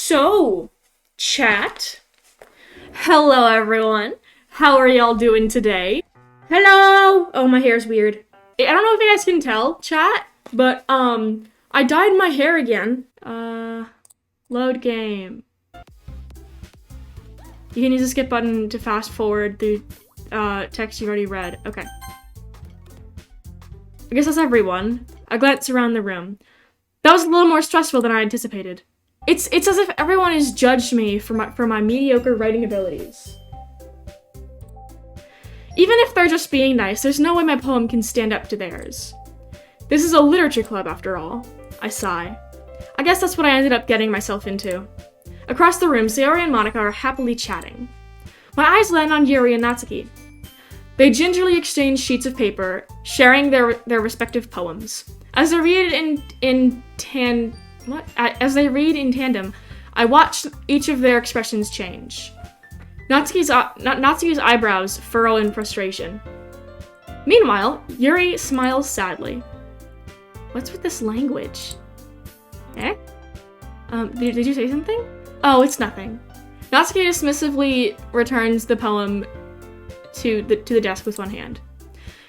So, chat. Hello, everyone. How are y'all doing today? Hello! Oh, my hair's weird. I don't know if you guys can tell, chat, but, I dyed my hair again. Load game. You can use the skip button to fast forward through, text you've already read. Okay. I guess that's everyone. I glance around the room. That was a little more stressful than I anticipated. It's as if everyone has judged me for my mediocre writing abilities. Even if they're just being nice, there's no way my poem can stand up to theirs. This is a literature club, after all. I sigh. I guess that's what I ended up getting myself into. Across the room, Sayori and Monica are happily chatting. My eyes land on Yuri and Natsuki. They gingerly exchange sheets of paper, sharing their respective poems. As they read in tandem, I watch each of their expressions change. Natsuki's eyebrows furrow in frustration. Meanwhile, Yuri smiles sadly. What's with this language? Eh? Did you say something? Oh, it's nothing. Natsuki dismissively returns the poem to the desk with one hand.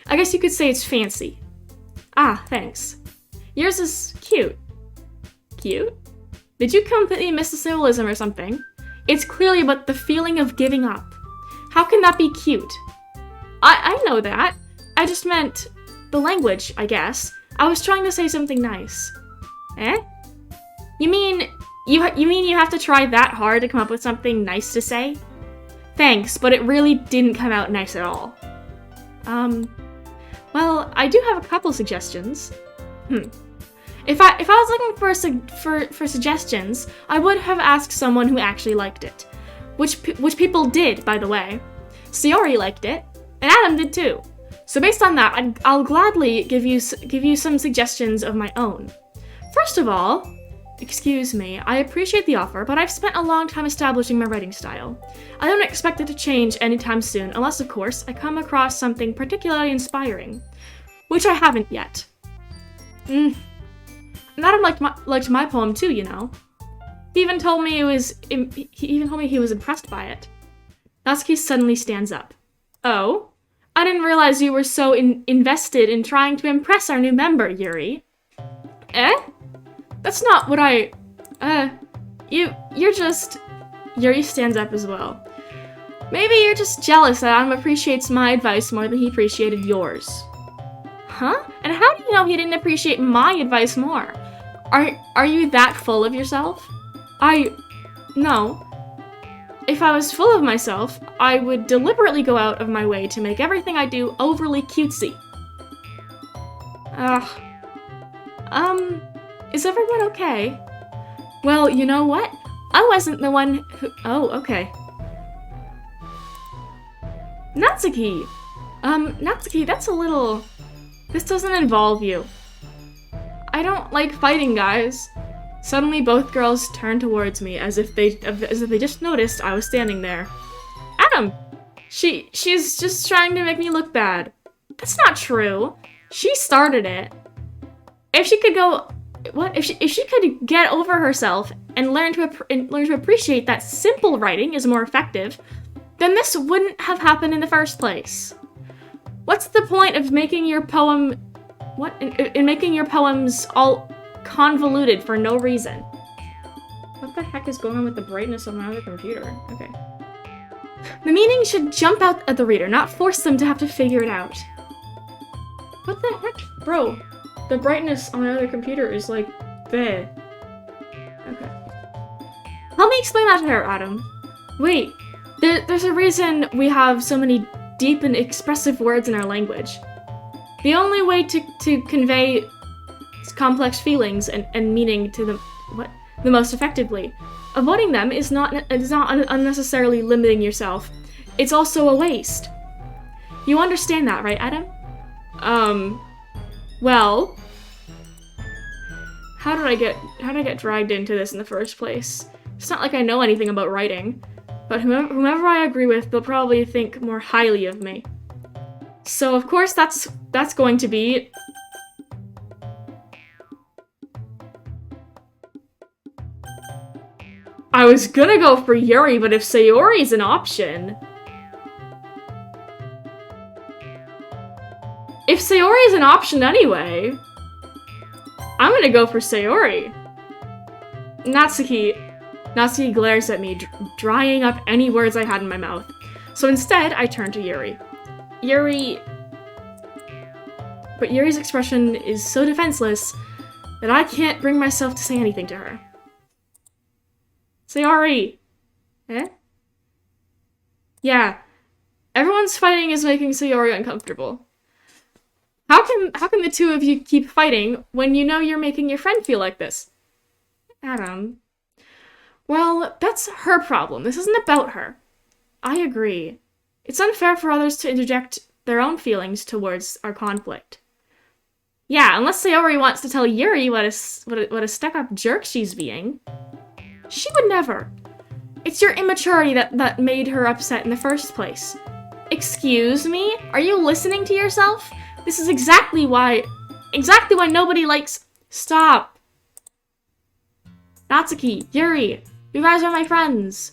I guess you could say it's fancy. Ah, thanks. Yours is cute. Cute? Did you completely miss the symbolism or something? It's clearly about the feeling of giving up. How can that be cute? I know that. I just meant the language, I guess. I was trying to say something nice. Eh? You mean you have to try that hard to come up with something nice to say? Thanks, but it really didn't come out nice at all. Well, I do have a couple suggestions. If I was looking for suggestions, I would have asked someone who actually liked it. Which people did, by the way. Sayori liked it, and Adam did too. So based on that, I'll gladly give you some suggestions of my own. First of all, excuse me, I appreciate the offer, but I've spent a long time establishing my writing style. I don't expect it to change anytime soon, unless, of course, I come across something particularly inspiring. Which I haven't yet. And Adam liked my poem too, you know. He even told me he was impressed by it. Natsuki suddenly stands up. Oh? I didn't realize you were so invested in trying to impress our new member, Yuri. Eh? That's not what you're just... Yuri stands up as well. Maybe you're just jealous that Adam appreciates my advice more than he appreciated yours. Huh? And how do you know he didn't appreciate my advice more? Are you that full of yourself? No. If I was full of myself, I would deliberately go out of my way to make everything I do overly cutesy. Is everyone okay? Well, you know what? I wasn't the one who... Oh, okay. Natsuki! Natsuki, that's a little... This doesn't involve you. I don't like fighting, guys. Suddenly, both girls turn towards me as if they just noticed I was standing there. Adam! She's just trying to make me look bad. That's not true. She started it. If she could go... What? If she could get over herself and learn to appreciate that simple writing is more effective, then this wouldn't have happened in the first place. What's the point of making your poem... What? In making your poems all convoluted for no reason? What the heck is going on with the brightness of my other computer? Okay. The meaning should jump out at the reader, not force them to have to figure it out. What the heck? Bro, the brightness on my other computer is like... bleh. Okay. Help me explain that to her, Adam. Wait, there's a reason we have so many deep and expressive words in our language. The only way to convey complex feelings and meaning to the most effectively. Avoiding them is not unnecessarily limiting yourself. It's also a waste. You understand that, right, Adam? Well, how did I get dragged into this in the first place? It's not like I know anything about writing, but whomever I agree with, they'll probably think more highly of me. So of course that's going to be... I was gonna go for Yuri, but if Sayori's an option... If Sayori is an option anyway, I'm gonna go for Sayori. Natsuki glares at me, drying up any words I had in my mouth. So instead, I turn to Yuri. But Yuri's expression is so defenseless that I can't bring myself to say anything to her. Sayori! Eh? Yeah. Everyone's fighting is making Sayori uncomfortable. How can the two of you keep fighting when you know you're making your friend feel like this? Adam. Well, that's her problem. This isn't about her. I agree. It's unfair for others to interject their own feelings towards our conflict. Yeah, unless Sayori wants to tell Yuri what a stuck-up jerk she's being. She would never. It's your immaturity that made her upset in the first place. Excuse me? Are you listening to yourself? This is exactly why nobody likes... Stop. Natsuki, Yuri, you guys are my friends.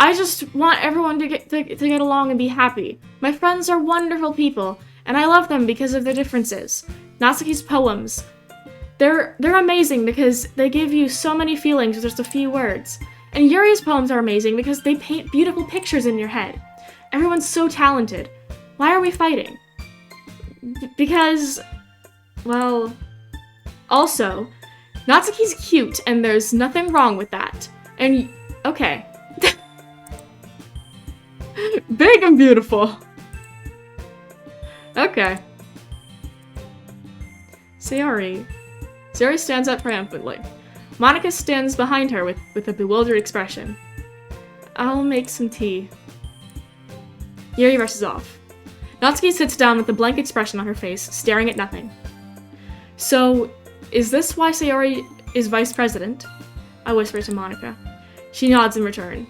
I just want everyone to get along and be happy. My friends are wonderful people, and I love them because of their differences. Natsuki's poems, they're amazing because they give you so many feelings with just a few words. And Yuri's poems are amazing because they paint beautiful pictures in your head. Everyone's so talented. Why are we fighting? Because, well, also, Natsuki's cute, and there's nothing wrong with that. And, okay. Big and beautiful. Okay. Sayori stands up triumphantly. Monika stands behind her with a bewildered expression. I'll make some tea. Yuri rushes off. Natsuki sits down with a blank expression on her face, staring at nothing. So, is this why Sayori is vice president? I whisper to Monika. She nods in return.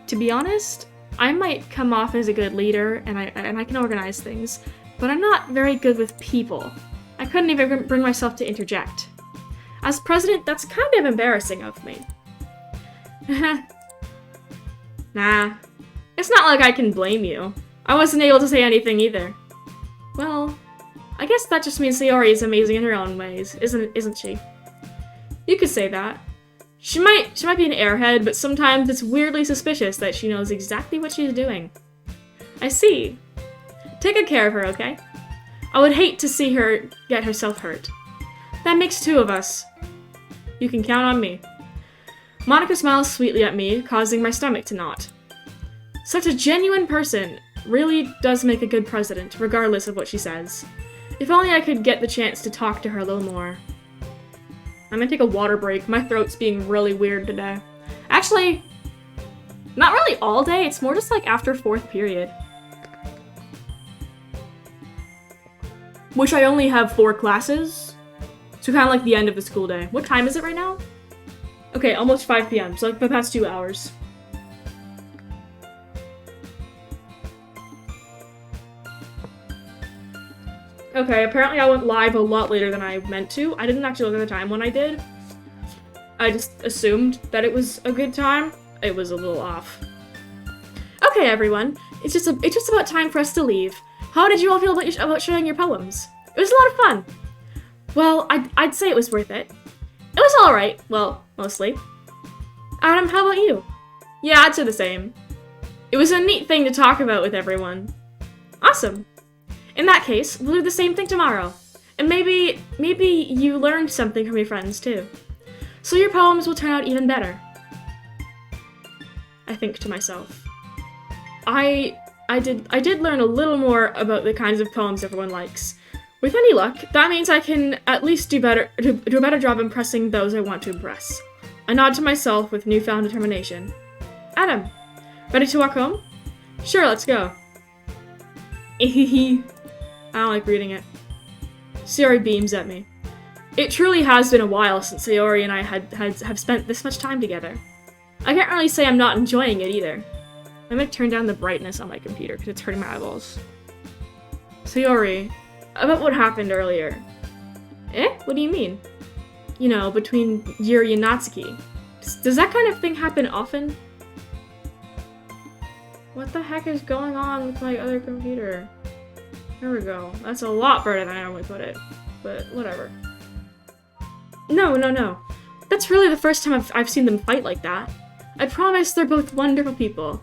To be honest, I might come off as a good leader, and I can organize things, but I'm not very good with people. I couldn't even bring myself to interject. As president, that's kind of embarrassing of me. Nah, it's not like I can blame you. I wasn't able to say anything either. Well, I guess that just means Sayori is amazing in her own ways, isn't she? You could say that. She might be an airhead, but sometimes it's weirdly suspicious that she knows exactly what she's doing. I see. Take good care of her, okay? I would hate to see her get herself hurt. That makes two of us. You can count on me. Monika smiles sweetly at me, causing my stomach to knot. Such a genuine person really does make a good president, regardless of what she says. If only I could get the chance to talk to her a little more. I'm gonna take a water break. My throat's being really weird today. Actually, not really all day. It's more just like after 4th period. Which I only have 4 classes. So kind of like the end of the school day. What time is it right now? Okay, almost 5 p.m. So like the past 2 hours. Okay, apparently I went live a lot later than I meant to. I didn't actually look at the time when I did. I just assumed that it was a good time. It was a little off. Okay, everyone. It's just about time for us to leave. How did you all feel about sharing your poems? It was a lot of fun. Well, I'd say it was worth it. It was alright. Well, mostly. Adam, how about you? Yeah, I'd say the same. It was a neat thing to talk about with everyone. Awesome. In that case, we'll do the same thing tomorrow. And maybe you learned something from your friends, too. So your poems will turn out even better. I think to myself. I did learn a little more about the kinds of poems everyone likes. With any luck, that means I can at least do a better job impressing those I want to impress. I nod to myself with newfound determination. Adam, ready to walk home? Sure, let's go. I don't like reading it. Sayori beams at me. It truly has been a while since Sayori and I have spent this much time together. I can't really say I'm not enjoying it either. I'm gonna turn down the brightness on my computer because it's hurting my eyeballs. Sayori, about what happened earlier. Eh? What do you mean? You know, between Yuri and Natsuki. Does that kind of thing happen often? What the heck is going on with my other computer? There we go. That's a lot better than I normally put it. But whatever. No, no, no. That's really the first time I've seen them fight like that. I promise they're both wonderful people.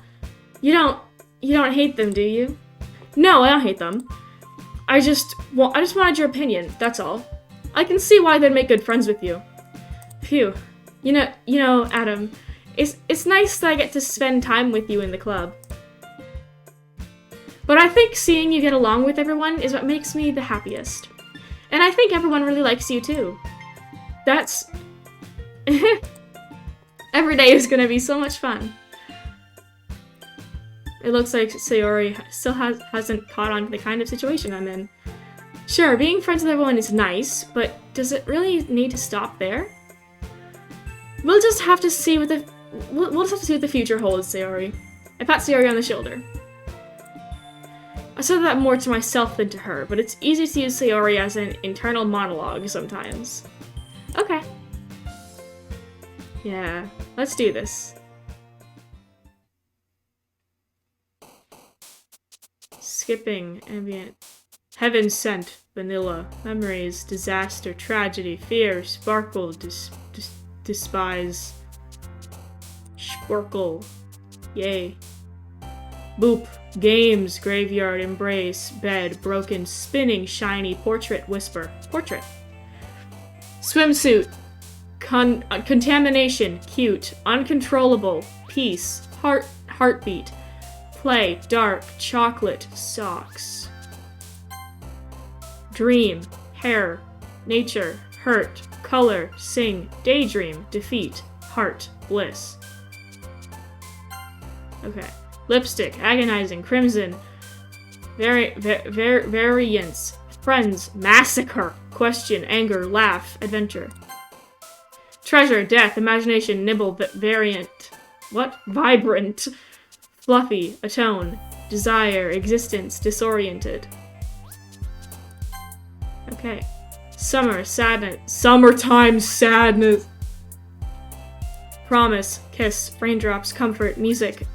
You don't hate them, do you? No, I don't hate them. I just wanted your opinion, that's all. I can see why they'd make good friends with you. Phew. You know, Adam, it's nice that I get to spend time with you in the club. But I think seeing you get along with everyone is what makes me the happiest. And I think everyone really likes you too. That's... Every day is gonna be so much fun. It looks like Sayori still hasn't caught on to the kind of situation I'm in. Sure, being friends with everyone is nice, but does it really need to stop there? We'll just have to see what the future holds, Sayori. I pat Sayori on the shoulder. I said that more to myself than to her, but it's easy to use Sayori as an internal monologue sometimes. Okay. Yeah, let's do this. Skipping, ambient. Heaven sent, vanilla. Memories, disaster, tragedy, fear, sparkle, despise. Sparkle. Yay. Boop. Games, graveyard, embrace, bed, broken, spinning, shiny, portrait, whisper. Portrait. Swimsuit. Contamination, cute, uncontrollable, peace, heartbeat, play, dark, chocolate, socks. Dream, hair, nature, hurt, color, sing, daydream, defeat, heart, bliss. Okay. Lipstick, agonizing, crimson, variance, friends, massacre, question, anger, laugh, adventure. Treasure, death, imagination, nibble, variant. What? Vibrant. Fluffy, atone, desire, existence, disoriented. Okay. Summer, sadness, summertime sadness. Promise, kiss, raindrops, comfort, music.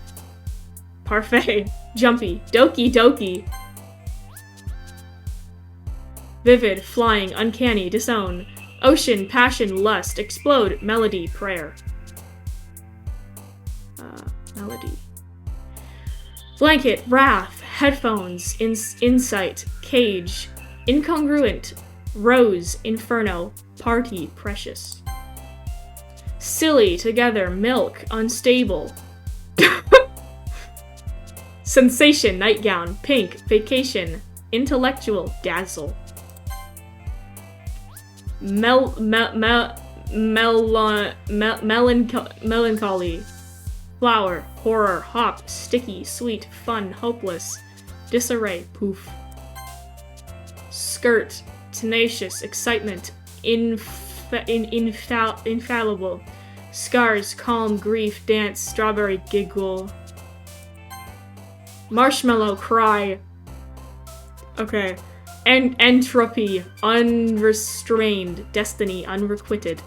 Parfait, jumpy, doki doki. Vivid, flying, uncanny, disown. Ocean, passion, lust, explode, melody, prayer. Melody. Blanket, wrath, headphones, insight, cage, incongruent, rose, inferno, party, precious. Silly, together, milk, unstable. Sensation, nightgown, pink, vacation, intellectual, dazzle. Melancholy, flower, horror, hop, sticky, sweet, fun, hopeless, disarray, poof. Skirt, tenacious, excitement, infallible, scars, calm, grief, dance, strawberry, giggle. Marshmallow, cry. Okay. Entropy, unrestrained, destiny, unrequited.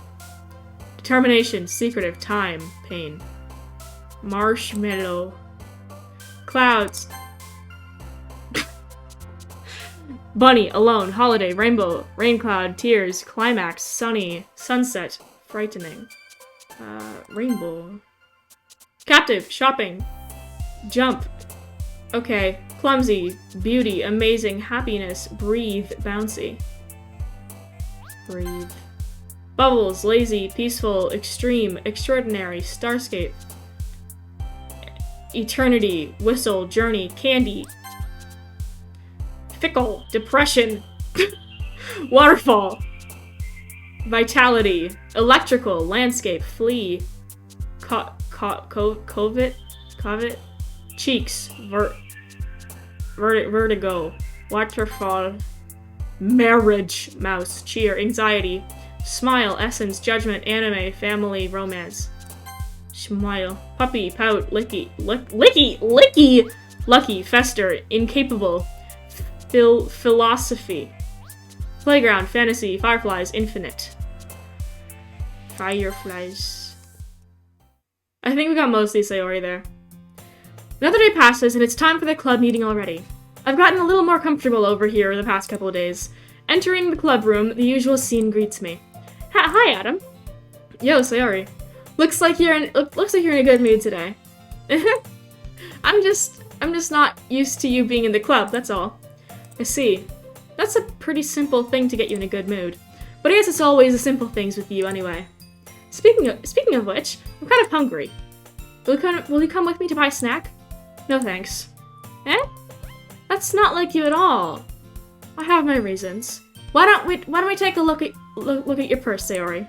Determination, secretive, time, pain. Marshmallow. Clouds. Bunny, alone, holiday, rainbow, rain cloud, tears, climax, sunny, sunset, frightening. Rainbow. Captive, shopping. Jump. Okay. Clumsy, beauty, amazing, happiness, breathe, bouncy. Breathe. Bubbles, lazy, peaceful, extreme, extraordinary, starscape. Eternity, whistle, journey, candy. Fickle, depression. Waterfall. Vitality, electrical, landscape, flea. Covet? Cheeks, vertigo, waterfall, marriage, mouse, cheer, anxiety, smile, essence, judgment, anime, family, romance, smile, puppy, pout, licky, lucky, fester, incapable, philosophy, playground, fantasy, fireflies, infinite, fireflies, I think we got mostly Sayori there. Another day passes, and it's time for the club meeting already. I've gotten a little more comfortable over here the past couple of days. Entering the club room, the usual scene greets me. Hi, Adam. Yo, Sayori. Looks like you're in a good mood today. I'm just not used to you being in the club, that's all. I see. That's a pretty simple thing to get you in a good mood. But I guess it's always the simple things with you anyway. Speaking of which, I'm kind of hungry. Will you come with me to buy a snack? No thanks. Eh? That's not like you at all. I have my reasons. Why don't we take a look at your purse, Sayori?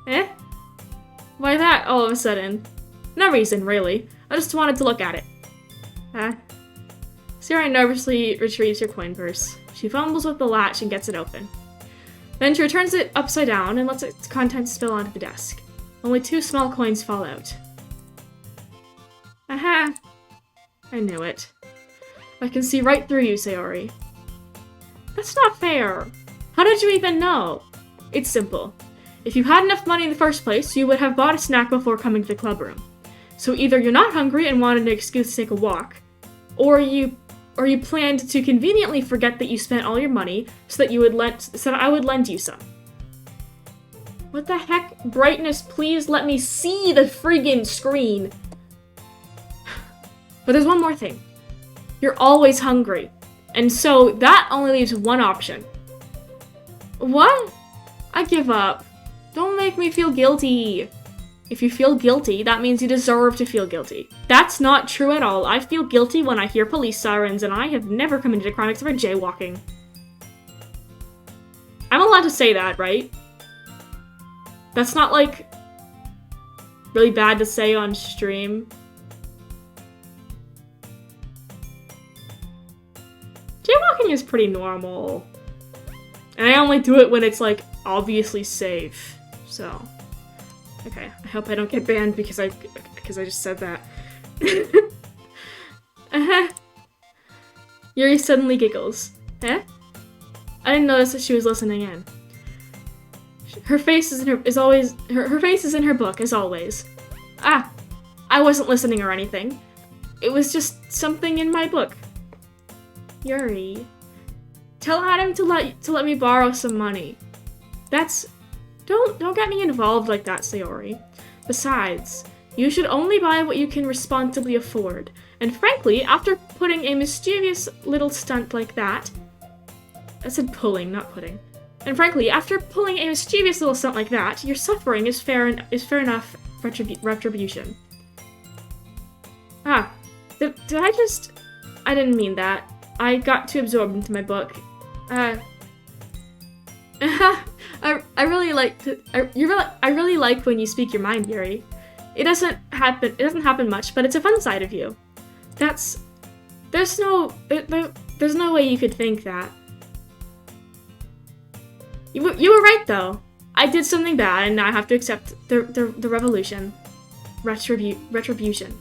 Eh? Why that all of a sudden? No reason, really. I just wanted to look at it. Sayori nervously retrieves your coin purse. She fumbles with the latch and gets it open. Then she returns it upside down and lets its contents spill onto the desk. Only 2 small coins fall out. Aha! I knew it. I can see right through you, Sayori. That's not fair. How did you even know? It's simple. If you had enough money in the first place, you would have bought a snack before coming to the club room. So either you're not hungry and wanted an excuse to take a walk, or you planned to conveniently forget that you spent all your money so that I would lend you some. What the heck? Brightness, please let me see the friggin' screen. But there's one more thing. You're always hungry. And so that only leaves one option. What? I give up. Don't make me feel guilty. If you feel guilty, that means you deserve to feel guilty. That's not true at all. I feel guilty when I hear police sirens, and I have never committed a crime except for jaywalking. I'm allowed to say that, right? That's not, like, really bad to say on stream. Jaywalking is pretty normal. And I only do it when it's, like, obviously safe. So, okay. I hope I don't get banned because I just said that. Yuri suddenly giggles. Eh? I didn't notice that she was listening in. Her face is her face is in her book, as always. Ah, I wasn't listening or anything. It was just something in my book. Yuri, tell Adam to let me borrow some money. Don't get me involved like that, Sayori. Besides, you should only buy what you can responsibly afford. And frankly, after putting a mischievous little stunt like that, I said pulling, not putting. And frankly, after pulling a mischievous little stunt like that, your suffering is fair enough retribution. Ah, did I just? I didn't mean that. I got too absorbed into my book. I really like when you speak your mind, Yuri. It doesn't happen much, but it's a fun side of you. There's no way you could think that. You were right though. I did something bad, and now I have to accept the retribution.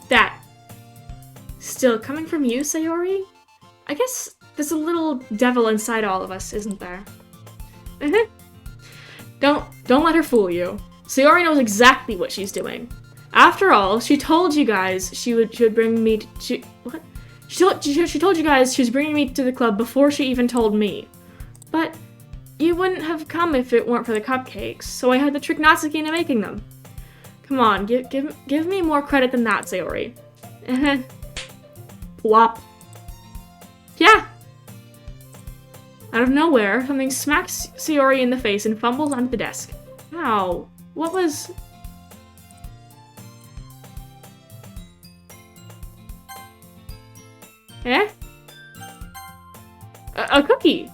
That. Still coming from you, Sayori? I guess there's a little devil inside all of us, isn't there? Don't let her fool you. Sayori knows exactly what she's doing. After all, she told you guys she would bring me. She told you guys she was bringing me to the club before she even told me. But you wouldn't have come if it weren't for the cupcakes, so I had to trick Natsuki into making them. Come on, give me more credit than that, Sayori. Plop. Yeah. Out of nowhere, something smacks Sayori in the face and fumbles onto the desk. Ow. What was... Eh? A cookie.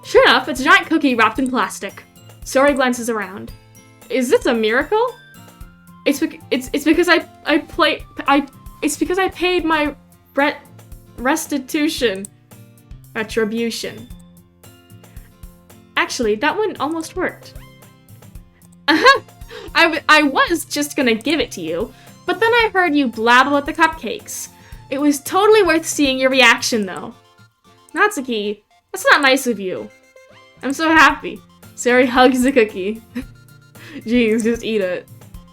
Sure enough, it's a giant cookie wrapped in plastic. Sayori glances around. Is this a miracle? It's because I paid my restitution. Retribution. Actually, that one almost worked. I was just gonna give it to you, but then I heard you blab about the cupcakes. It was totally worth seeing your reaction, though. Natsuki, that's not nice of you. I'm so happy. Sayori hugs the cookie. Jeez, just eat it.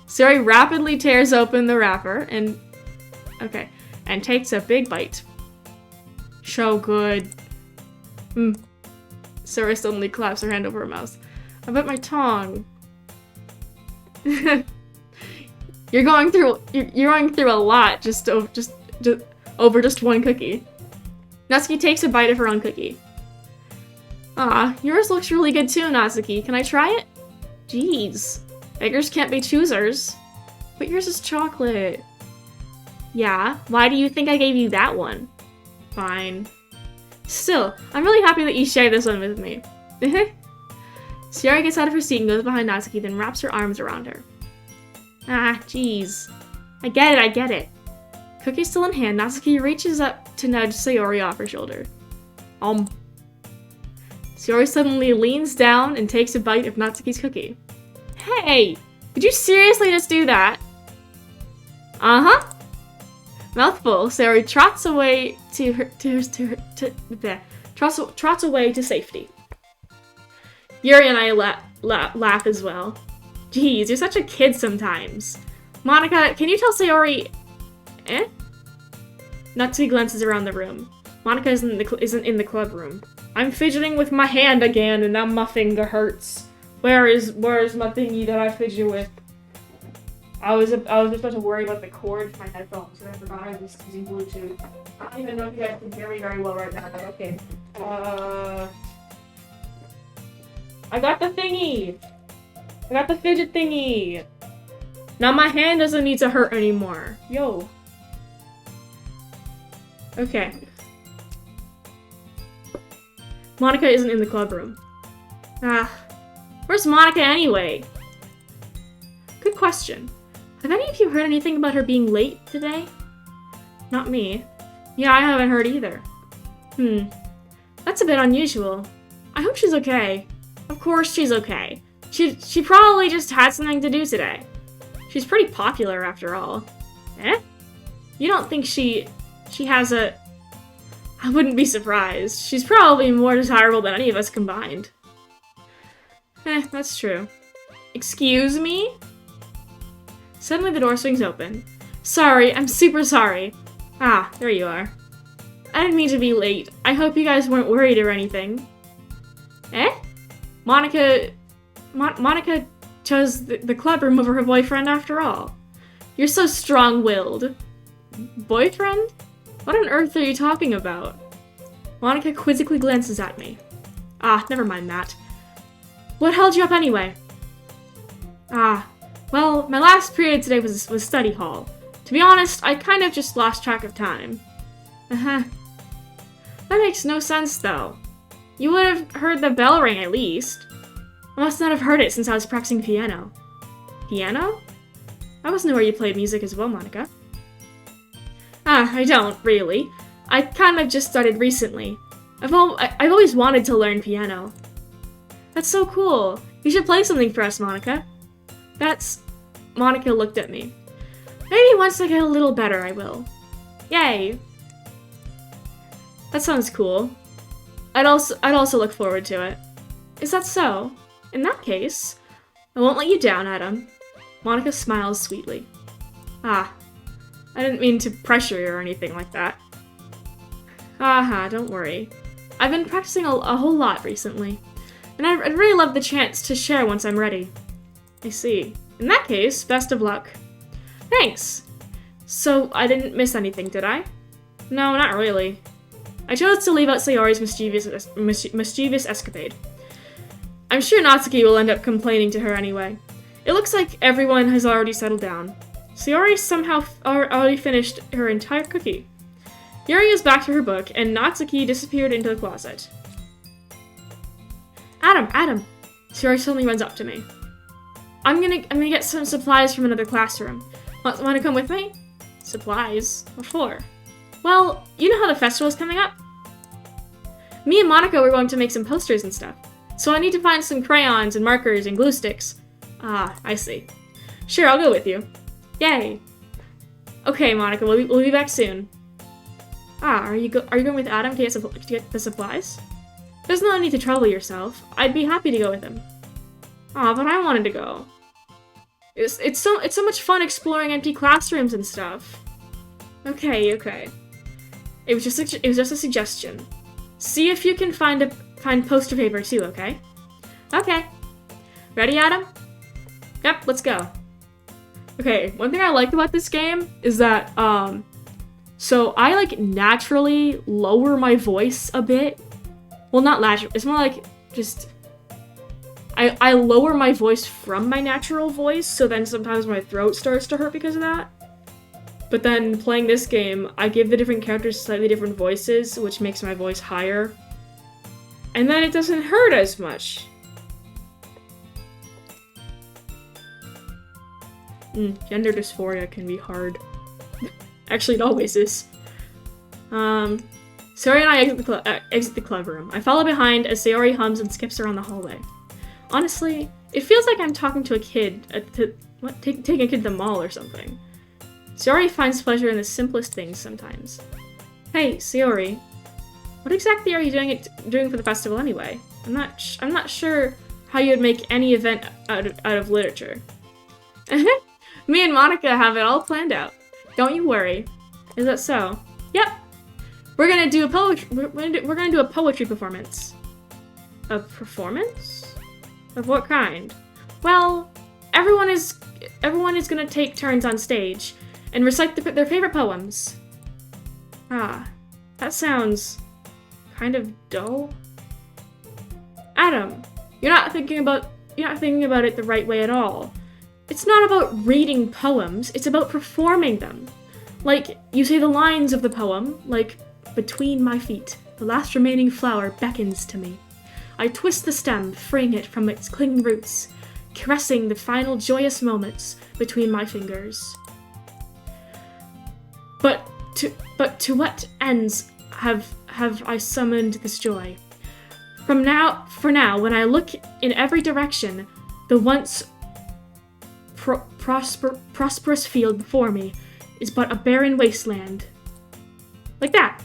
Sayori rapidly tears open the wrapper and... Okay. And takes a big bite. So good. Sayori suddenly claps her hand over her mouth. I bit my tongue. You're going through a lot just over just one cookie. Natsuki takes a bite of her own cookie. Ah, yours looks really good too, Natsuki. Can I try it? Jeez. Beggars can't be choosers. But yours is chocolate. Yeah, why do you think I gave you that one? Fine. Still, I'm really happy that you shared this one with me. Sayori gets out of her seat and goes behind Natsuki, then wraps her arms around her. Ah, jeez. I get it. Cookie still in hand, Natsuki reaches up to nudge Sayori off her shoulder. Sayori suddenly leans down and takes a bite of Natsuki's cookie. Hey! Did you seriously just do that? Uh-huh. Mouthful, Sayori trots away trots away to safety. Yuri and I laugh as well. Jeez, you're such a kid sometimes. Monika, can you tell Sayori... Eh? Natsuki glances around the room. Monika isn't in the club room. I'm fidgeting with my hand again, and now my finger hurts. Where is my thingy that I fidget with? I was just about to worry about the cord for my headphones, and I forgot I was using Bluetooth. I don't even know if you guys can hear me very well right now, but okay. I got the thingy! I got the fidget thingy! Now my hand doesn't need to hurt anymore. Yo. Okay. Monika isn't in the club room. Ah. Where's Monika anyway? Good question. Have any of you heard anything about her being late today? Not me. Yeah, I haven't heard either. That's a bit unusual. I hope she's okay. Of course she's okay. She probably just had something to do today. She's pretty popular after all. Eh? You don't think she has a... I wouldn't be surprised. She's probably more desirable than any of us combined. That's true. Excuse me? Suddenly the door swings open. Sorry, I'm super sorry. Ah, there you are. I didn't mean to be late. I hope you guys weren't worried or anything. Eh? Monika chose the club room over her boyfriend after all. You're so strong-willed. Boyfriend? What on earth are you talking about? Monika quizzically glances at me. Ah, never mind that. What held you up anyway? Ah, well, my last period today was study hall. To be honest, I kind of just lost track of time. That makes no sense, though. You would have heard the bell ring at least. I must not have heard it since I was practicing piano. Piano? I wasn't aware you played music as well, Monika. I don't, really. I kind of just started recently. I've always wanted to learn piano. That's so cool. You should play something for us, Monika. Monika looked at me. Maybe once I get a little better, I will. Yay. That sounds cool. I'd also look forward to it. Is that so? In that case, I won't let you down, Adam. Monika smiles sweetly. Ah, I didn't mean to pressure you or anything like that. Don't worry. I've been practicing a whole lot recently, and I'd really love the chance to share once I'm ready. I see. In that case, best of luck. Thanks! So, I didn't miss anything, did I? No, not really. I chose to leave out Sayori's mischievous escapade. I'm sure Natsuki will end up complaining to her anyway. It looks like everyone has already settled down. Sayori somehow already finished her entire cookie. Yuri is back to her book, and Natsuki disappeared into the closet. Adam! Sayori suddenly runs up to me. I'm gonna get some supplies from another classroom. Wanna come with me? Supplies? What for? Well, you know how the festival's coming up? Me and Monika were going to make some posters and stuff, so I need to find some crayons and markers and glue sticks. Ah, I see. Sure, I'll go with you. Yay! Okay, Monika, we'll be back soon. Are you going with Adam to get the supplies? There's no need to trouble yourself. I'd be happy to go with him. Aw, but I wanted to go. It's so much fun exploring empty classrooms and stuff. Okay, okay. It was just a suggestion. See if you can find poster paper too, okay? Okay. Ready, Adam? Yep, let's go. Okay, one thing I like about this game is that, so I, like, naturally lower my voice a bit. Well, not naturally, it's more like, just, I lower my voice from my natural voice, so then sometimes my throat starts to hurt because of that. But then, playing this game, I give the different characters slightly different voices, which makes my voice higher. And then it doesn't hurt as much. Gender dysphoria can be hard. Actually, it always is. Sayori and I exit the club room. I follow behind as Sayori hums and skips around the hallway. Honestly, it feels like I'm talking to a kid, taking a kid to the mall or something. Sayori finds pleasure in the simplest things sometimes. Hey, Sayori, what exactly are you doing for the festival anyway? I'm not sure how you'd make any event out of literature. Me and Monica have it all planned out. Don't you worry. Is that so? Yep. We're gonna do a poetry performance. A performance? Of what kind? Well, everyone is gonna take turns on stage and recite their favorite poems. Ah, that sounds kind of dull. Adam, you're not thinking about it the right way at all. It's not about reading poems, it's about performing them. Like, you say the lines of the poem, like, between my feet, the last remaining flower beckons to me. I twist the stem, freeing it from its clinging roots, caressing the final joyous moments between my fingers. But to what ends have I summoned this joy? For now, when I look in every direction, the once prosperous field before me is but a barren wasteland. Like that.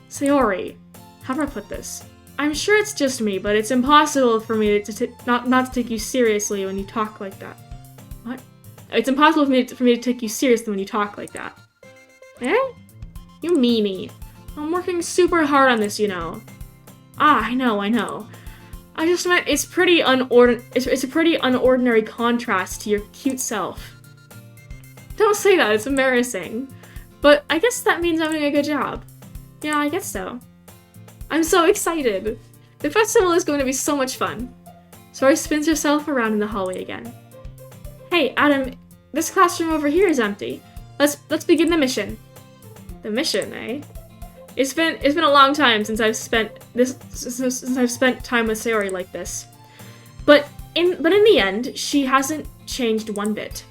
Sayori, how do I put this? I'm sure it's just me, but it's impossible for me not to take you seriously when you talk like that. What? It's impossible for me to take you seriously when you talk like that. Eh? You meanie. I'm working super hard on this, you know. Ah, I know. I just meant it's a pretty unordinary contrast to your cute self. Don't say that, it's embarrassing. But I guess that means I'm doing a good job. Yeah, I guess so. I'm so excited. The festival is going to be so much fun. Sayori spins herself around in the hallway again. Hey, Adam, this classroom over here is empty. Let's begin the mission. The mission, eh? It's been a long time since I've spent time with Sayori like this. But in the end, she hasn't changed one bit.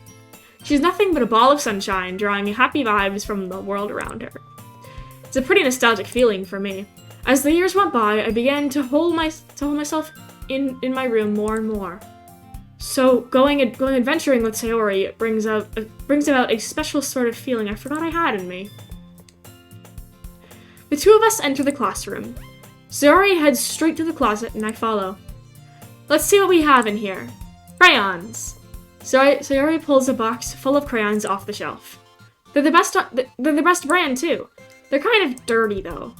She's nothing but a ball of sunshine, drawing happy vibes from the world around her. It's a pretty nostalgic feeling for me. As the years went by, I began to hold myself in my room more and more. So going adventuring with Sayori brings about a special sort of feeling I forgot I had in me. The two of us enter the classroom. Sayori heads straight to the closet and I follow. Let's see what we have in here. Crayons. Sayori pulls a box full of crayons off the shelf. They're the best brand too. They're kind of dirty though.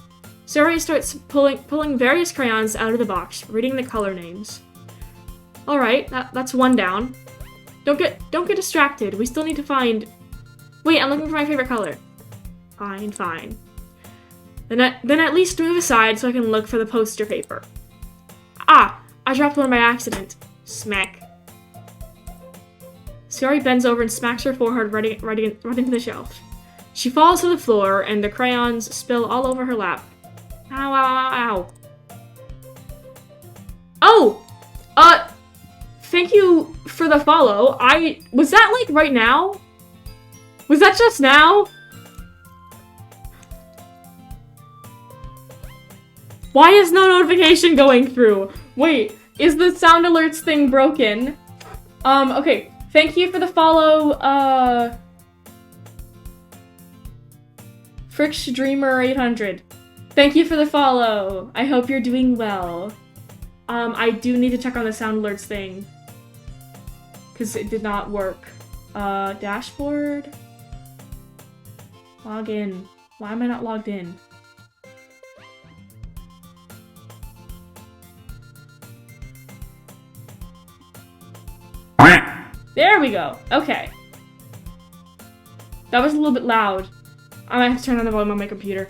Sayori starts pulling various crayons out of the box, reading the color names. All right, that's one down. Don't get distracted. We still need to find. Wait, I'm looking for my favorite color. Fine. Then at least move aside so I can look for the poster paper. Ah, I dropped one by accident. Smack. Sayori bends over and smacks her forehead right into the shelf. She falls to the floor and the crayons spill all over her lap. Ow, ow, ow, ow. Oh! Thank you for the follow. Was that like right now? Was that just now? Why is no notification going through? Wait, is the sound alerts thing broken? Okay. Thank you for the follow, Frick's Dreamer 800. Thank you for the follow. I hope you're doing well. I do need to check on the sound alerts thing. because it did not work. Dashboard. Log in. Why am I not logged in? There we go. Okay. That was a little bit loud. I might have to turn on the volume on my computer.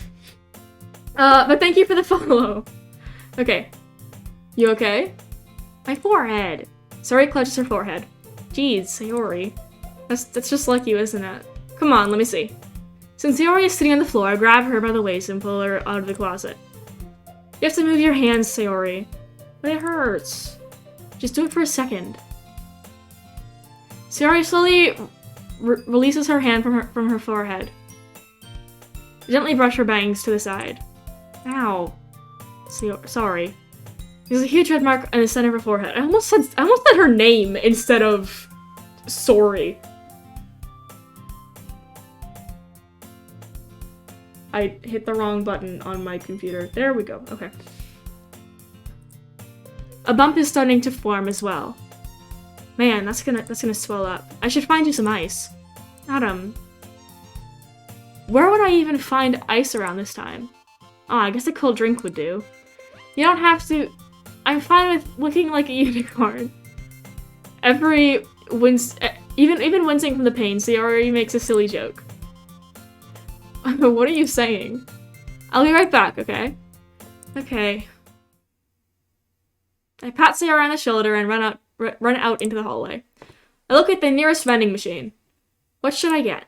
But thank you for the follow. Okay. You okay? My forehead. Sayori clutches her forehead. Jeez, Sayori. That's just like you, isn't it? Come on, let me see. Since Sayori is sitting on the floor, I grab her by the waist and pull her out of the closet. You have to move your hands, Sayori. But it hurts. Just do it for a second. Sayori slowly releases her hand from her forehead. Gently brush her bangs to the side. Ow. Sorry. There's a huge red mark on the center of her forehead. I almost said her name instead of sorry. I hit the wrong button on my computer. There we go. Okay. A bump is starting to form as well. Man, that's gonna swell up. I should find you some ice. Adam. Where would I even find ice around this time? Oh, I guess a cold drink would do. You don't have to... I'm fine with looking like a unicorn. Even wincing from the pain, Sayori makes a silly joke. What are you saying? I'll be right back, okay? Okay. I pat Sayori on the shoulder and run out into the hallway. I look at the nearest vending machine. What should I get?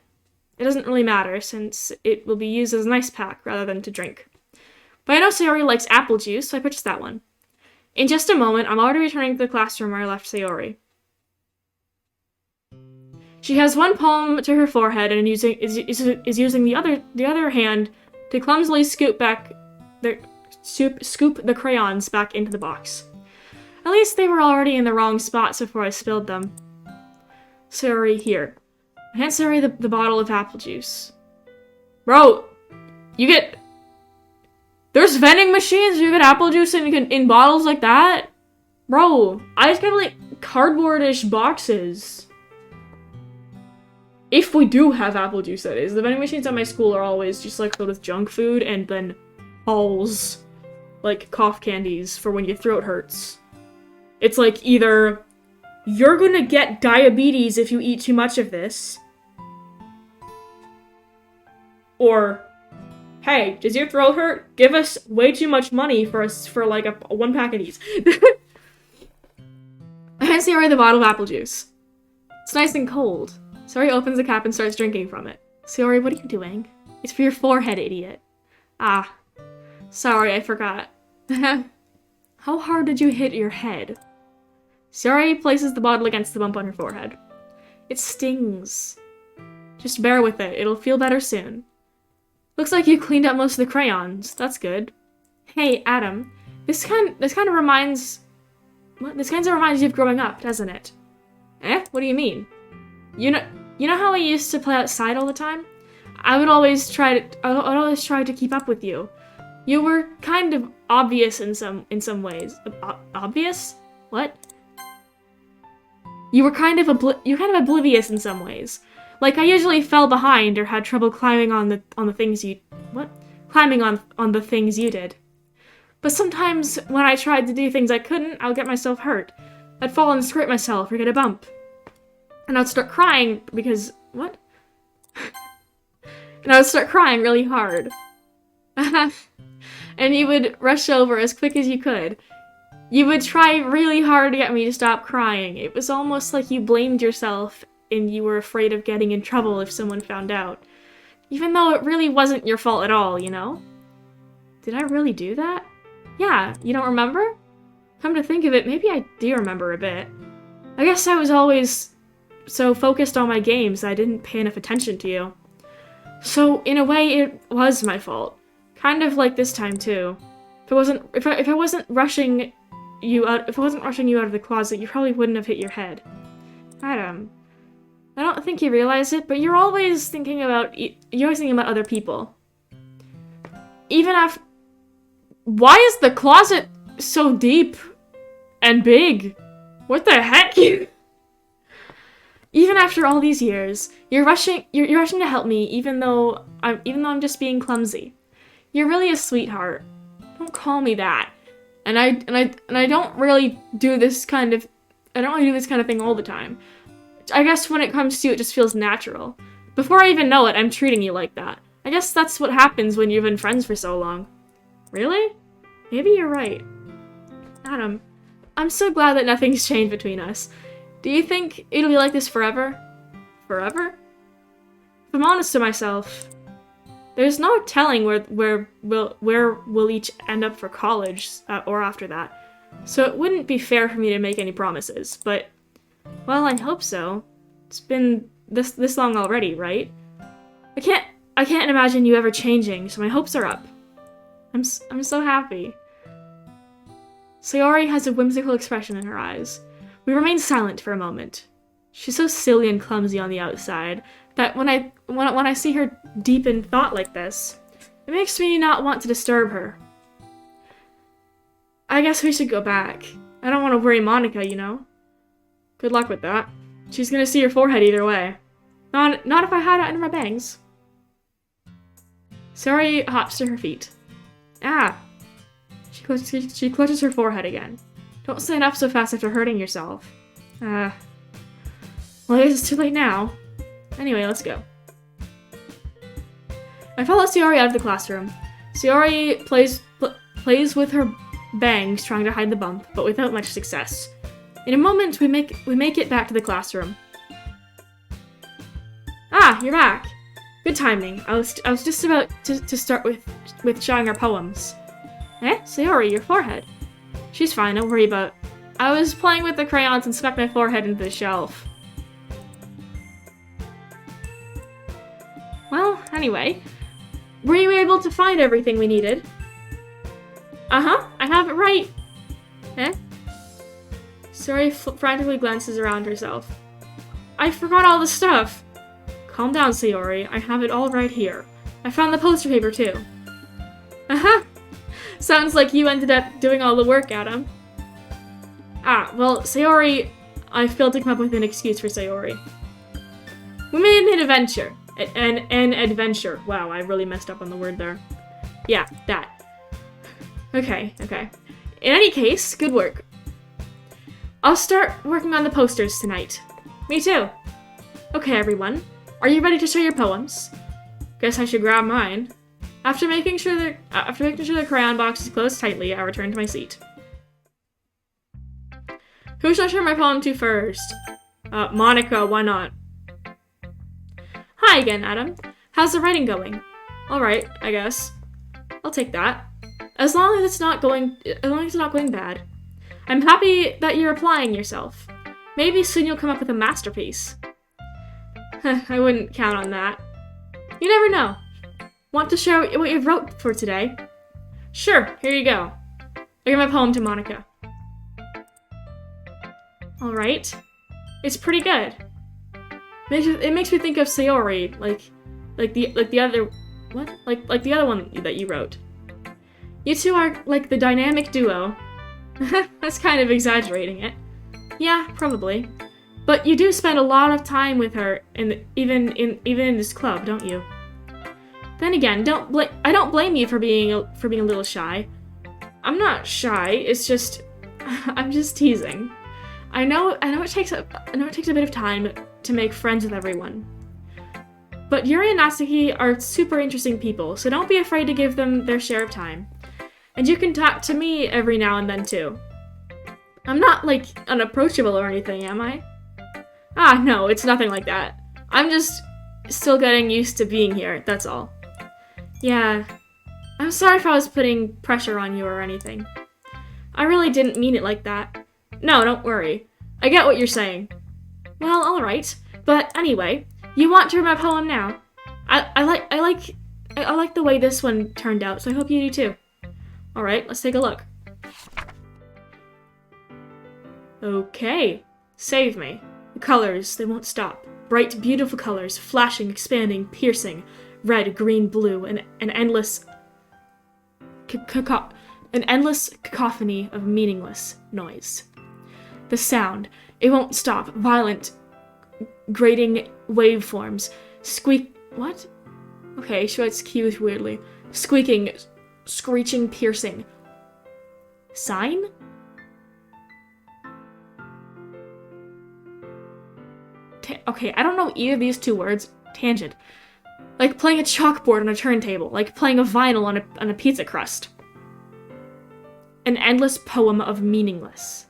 It doesn't really matter, since it will be used as an ice pack rather than to drink. But I know Sayori likes apple juice, so I purchased that one. In just a moment, I'm already returning to the classroom where I left Sayori. She has one palm to her forehead and is using the other hand to clumsily scoop the crayons back into the box. At least they were already in the wrong spots before I spilled them. Sayori, here. I hand Sayori the bottle of apple juice. Bro, you get... There's vending machines, you get apple juice in bottles like that? Bro, I just got like cardboard-ish boxes. If we do have apple juice, that is. The vending machines at my school are always just like filled with junk food and then Halls, like cough candies for when your throat hurts. It's like either you're gonna get diabetes if you eat too much of this, or hey, does your throat hurt? Give us way too much money for like a one pack of these. I hand Sayori the bottle of apple juice. It's nice and cold. Sayori opens the cap and starts drinking from it. Sayori, what are you doing? It's for your forehead, idiot. Ah. Sorry, I forgot. How hard did you hit your head? Sayori places the bottle against the bump on her forehead. It stings. Just bear with it. It'll feel better soon. Looks like you cleaned up most of the crayons. That's good. Hey, Adam. This kind of reminds you of growing up, doesn't it? Eh? What do you mean? You know how I used to play outside all the time? I would always try to keep up with you. You were kind of obvious in some ways. Obvious? What? You were kind of oblivious in some ways. Like I usually fell behind or had trouble climbing on the things you climbing on the things you did. But sometimes when I tried to do things I couldn't, I would get myself hurt. I'd fall and scrape myself or get a bump. And I'd start crying because what? And I would start crying really hard. And you would rush over as quick as you could. You would try really hard to get me to stop crying. It was almost like you blamed yourself and you were afraid of getting in trouble if someone found out. Even though it really wasn't your fault at all, you know? Did I really do that? Yeah, you don't remember? Come to think of it, maybe I do remember a bit. I guess I was always so focused on my games that I didn't pay enough attention to you. So, in a way, it was my fault. Kind of like this time, too. If I wasn't rushing you out of the closet, you probably wouldn't have hit your head. Adam, I don't think you realize it, but you're always thinking about other people. Even after... Why is the closet so deep and big? What the heck? Even after all these years, you're rushing to help me even though I'm just being clumsy. You're really a sweetheart. Don't call me that. And I don't really do this kind of thing all the time. I guess when it comes to you, it just feels natural. Before I even know it, I'm treating you like that. I guess that's what happens when you've been friends for so long. Really? Maybe you're right. Adam, I'm so glad that nothing's changed between us. Do you think it'll be like this forever? Forever? If I'm honest to myself, there's no telling where we'll each end up for college or after that. So it wouldn't be fair for me to make any promises, but well, I hope so. It's been this long already, right? I can't imagine you ever changing, so my hopes are up. I'm so happy. Sayori has a whimsical expression in her eyes. We remain silent for a moment. She's so silly and clumsy on the outside that when I see her deep in thought like this, it makes me not want to disturb her. I guess we should go back. I don't want to worry Monica, you know? Good luck with that. She's gonna see your forehead either way. Not if I hide it under my bangs. Sayori hops to her feet. Ah! She clutches her forehead again. Don't stand up so fast after hurting yourself. Well, I guess it's too late now. Anyway, let's go. I follow Sayori out of the classroom. Sayori plays with her bangs, trying to hide the bump, but without much success. In a moment, we make it back to the classroom. Ah, you're back. Good timing. I was just about to start with showing our poems. Sayori, your forehead. She's fine, don't worry about it. I was playing with the crayons and smacked my forehead into the shelf. Well, anyway, were you able to find everything we needed? Uh-huh, I have it right. Sayori frantically glances around herself. I forgot all the stuff. Calm down, Sayori. I have it all right here. I found the poster paper, too. Uh-huh. Sounds like you ended up doing all the work, Adam. Ah, well, Sayori... I failed to come up with an excuse for Sayori. We made an adventure. An adventure. Wow, I really messed up on the word there. Yeah, that. Okay. In any case, good work. I'll start working on the posters tonight. Me too. Okay, everyone. Are you ready to show your poems? Guess I should grab mine. After making sure the crayon box is closed tightly, I return to my seat. Who should I show my poem to first? Monica, why not? Hi again, Adam. How's the writing going? Alright, I guess. I'll take that. As long as it's not going bad. I'm happy that you're applying yourself. Maybe soon you'll come up with a masterpiece. I wouldn't count on that. You never know. Want to share what you wrote for today? Sure, here you go. I give my poem to Monica. Alright. It's pretty good. It makes me think of Sayori, like the other one that you wrote. You two are like the dynamic duo. That's kind of exaggerating it. Yeah, probably. But you do spend a lot of time with her, even in this club, don't you? Then again, I don't blame you for being a little shy. I'm not shy. It's just I'm just teasing. I know it takes a bit of time to make friends with everyone. But Yuri and Natsuki are super interesting people, so don't be afraid to give them their share of time. And you can talk to me every now and then too. I'm not like unapproachable or anything, am I? Ah, no, it's nothing like that. I'm just still getting used to being here, that's all. Yeah, I'm sorry if I was putting pressure on you or anything. I really didn't mean it like that. No, don't worry. I get what you're saying. Well, alright. But anyway, you want to read my poem now? I like the way this one turned out, so I hope you do too. Alright, let's take a look. Okay. Save me. The colors, they won't stop. Bright, beautiful colors, flashing, expanding, piercing. Red, green, blue, an endless cacophony of meaningless noise. The sound, it won't stop. Violent, grating waveforms. Squeak. What? Okay, she writes cues weirdly. Squeaking, screeching, piercing. Sign? Okay, I don't know either of these two words. Tangent. Like playing a chalkboard on a turntable. Like playing a vinyl on a pizza crust. An endless poem of meaningless.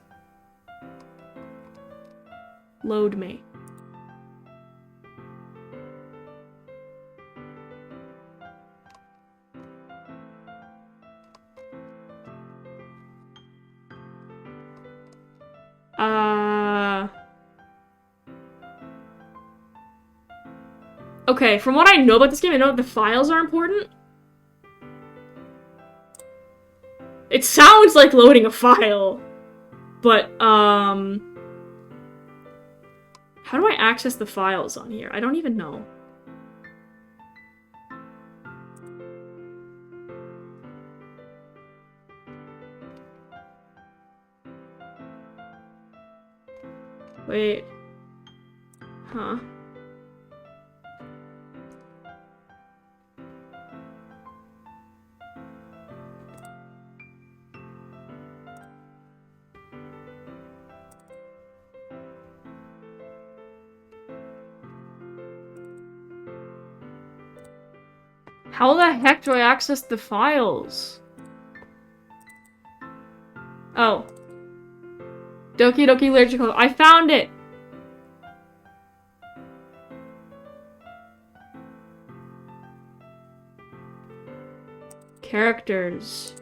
Load me. Okay, from what I know about this game, I know that the files are important. It sounds like loading a file. But, how do I access the files on here? I don't even know. Wait. Huh. How the heck do I access the files? Oh. Doki Doki Literature Club. I found it! Characters.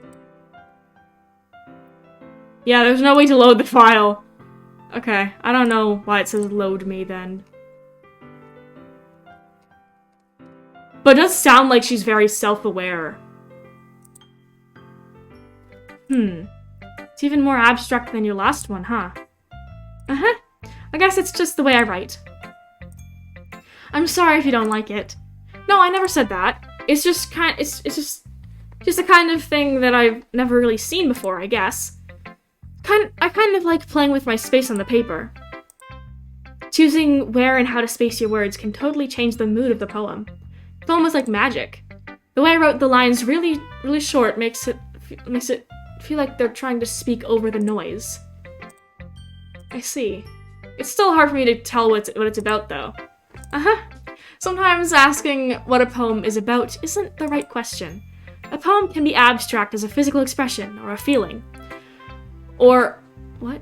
Yeah, there's no way to load the file. Okay, I don't know why it says load me then. But it does sound like she's very self-aware. It's even more abstract than your last one, huh? Uh-huh. I guess it's just the way I write. I'm sorry if you don't like it. No, I never said that. It's just it's just a kind of thing that I've never really seen before, I guess. I kind of like playing with my space on the paper. Choosing where and how to space your words can totally change the mood of the poem. It's almost like magic. The way I wrote the lines really short makes it feel like they're trying to speak over the noise. I see. It's still hard for me to tell what it's about, though. Uh-huh. Sometimes asking what a poem is about isn't the right question. A poem can be abstract as a physical expression or a feeling. Or... what?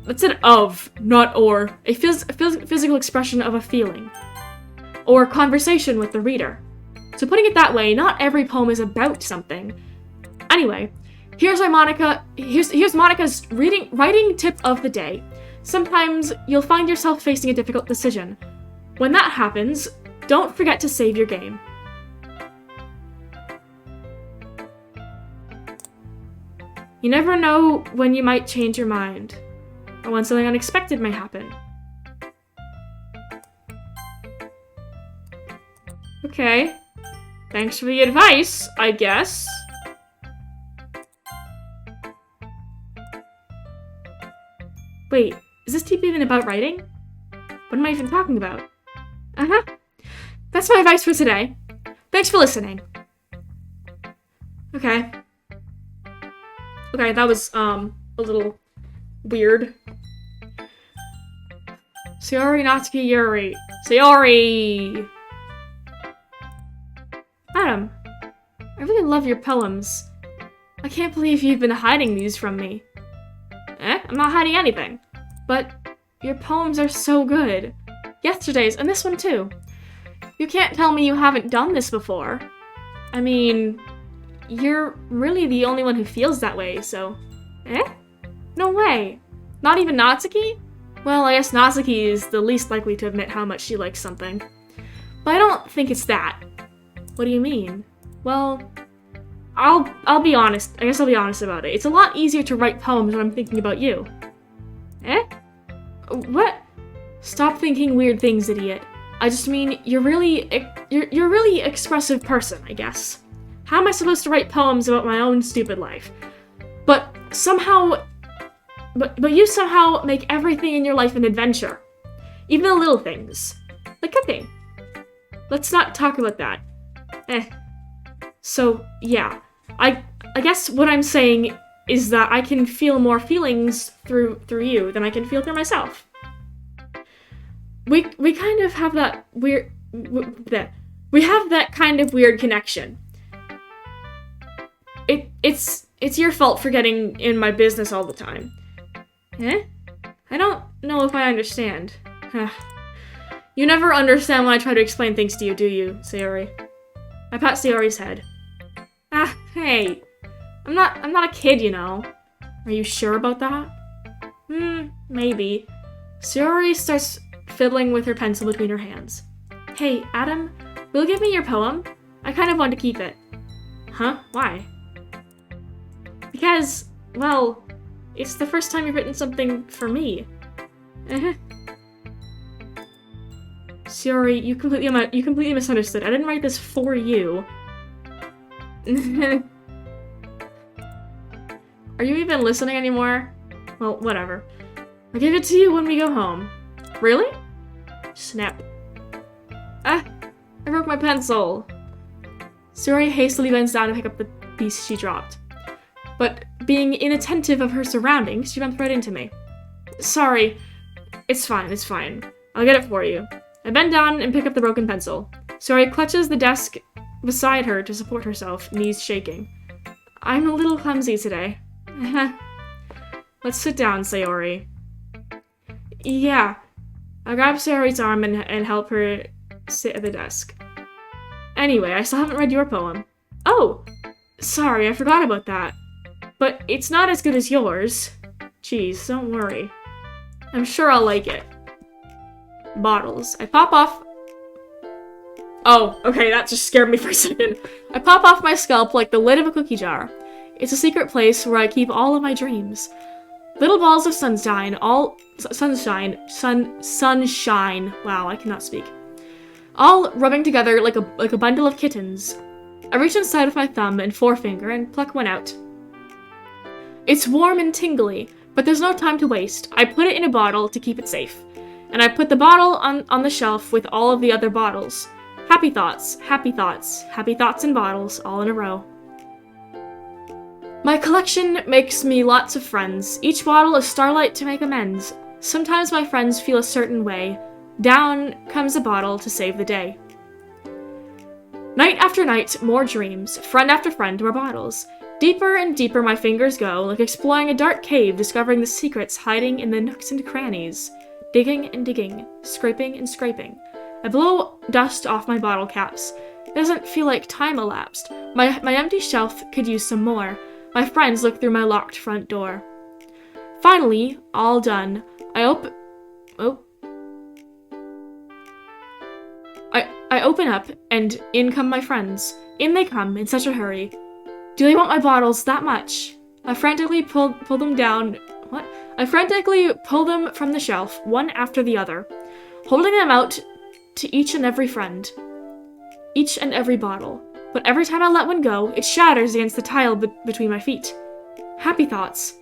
That's an of, not or. A physical expression of a feeling. Or conversation with the reader. So putting it that way, not every poem is about something. Anyway, here's Monica's writing tip of the day. Sometimes you'll find yourself facing a difficult decision. When that happens, don't forget to save your game. You never know when you might change your mind, or when something unexpected may happen. Okay. Thanks for the advice, I guess. Wait, is this tip even about writing? What am I even talking about? Uh-huh. That's my advice for today. Thanks for listening. Okay. Okay, that was, a little weird. Sayori Natsuki Yuri. Sayori! Adam, I really love your poems. I can't believe you've been hiding these from me. I'm not hiding anything. But your poems are so good. Yesterday's, and this one too. You can't tell me you haven't done this before. I mean, you're really the only one who feels that way, so... No way. Not even Natsuki? Well, I guess Natsuki is the least likely to admit how much she likes something. But I don't think it's that. What do you mean? Well, I'll be honest. I guess I'll be honest about it. It's a lot easier to write poems when I'm thinking about you. What? Stop thinking weird things, idiot. I just mean, you're really expressive person, I guess. How am I supposed to write poems about my own stupid life? But you somehow make everything in your life an adventure. Even the little things. Like cooking. Let's not talk about that. So, yeah. I guess what I'm saying is that I can feel more feelings through you than I can feel through myself. We kind of have that weird... We have that kind of weird connection. It's your fault for getting in my business all the time. I don't know if I understand. You never understand when I try to explain things to you, do you, Sayori? I pat Sayori's head. Hey. I'm not a kid, you know. Are you sure about that? Maybe. Sayori starts fiddling with her pencil between her hands. Hey, Adam, will you give me your poem? I kind of want to keep it. Huh? Why? Because, well, it's the first time you've written something for me. Sayori, you completely misunderstood. I didn't write this for you. Are you even listening anymore? Well, whatever. I'll give it to you when we go home. Really? Snap. I broke my pencil. Sayori hastily bends down to pick up the piece she dropped. But being inattentive of her surroundings, she bumped right into me. Sorry. It's fine. I'll get it for you. I bend down and pick up the broken pencil. Sayori clutches the desk beside her to support herself, knees shaking. I'm a little clumsy today. Let's sit down, Sayori. Yeah. I grab Sayori's arm and help her sit at the desk. Anyway, I still haven't read your poem. Oh! Sorry, I forgot about that. But it's not as good as yours. Jeez, don't worry. I'm sure I'll like it. Bottles. I pop off... Oh, okay, that just scared me for a second. I pop off my scalp like the lid of a cookie jar. It's a secret place where I keep all of my dreams. Little balls of sunshine, sunshine. Wow, I cannot speak. All rubbing together like a bundle of kittens. I reach inside with my thumb and forefinger and pluck one out. It's warm and tingly, but there's no time to waste. I put it in a bottle to keep it safe. And I put the bottle on the shelf with all of the other bottles. Happy thoughts in bottles, all in a row. My collection makes me lots of friends. Each bottle is starlight to make amends. Sometimes my friends feel a certain way. Down comes a bottle to save the day. Night after night, more dreams. Friend after friend, more bottles. Deeper and deeper my fingers go, like exploring a dark cave, discovering the secrets hiding in the nooks and crannies. Digging and digging, scraping and scraping. I blow dust off my bottle caps. It doesn't feel like time elapsed. My empty shelf could use some more. My friends look through my locked front door. Finally, all done. I open up, and in come my friends. In they come, in such a hurry. Do they want my bottles that much? I frantically pull them down. What? I frantically pull them from the shelf, one after the other, holding them out to each and every friend. Each and every bottle. But every time I let one go, it shatters against the tile between my feet. Happy thoughts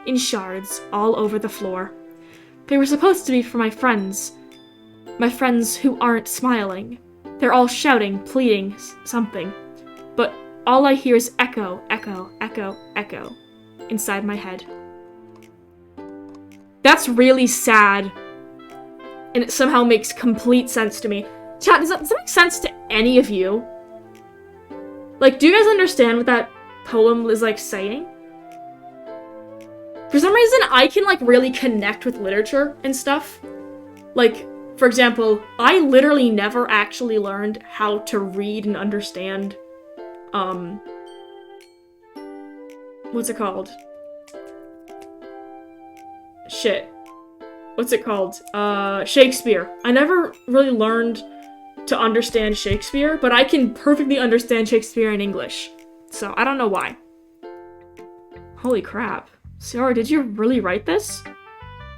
in shards all over the floor. They were supposed to be for my friends who aren't smiling. They're all shouting, pleading, something. But all I hear is echo, echo, echo, echo inside my head. That's really sad. And it somehow makes complete sense to me. Chat, does that make sense to any of you? Like, do you guys understand what that poem is, like, saying? For some reason, I can, like, really connect with literature and stuff. Like, for example, I literally never actually learned how to read and understand, what's it called? Shakespeare. I never really learned to understand Shakespeare, but I can perfectly understand Shakespeare in English. So, I don't know why. Holy crap. Sarah, did you really write this?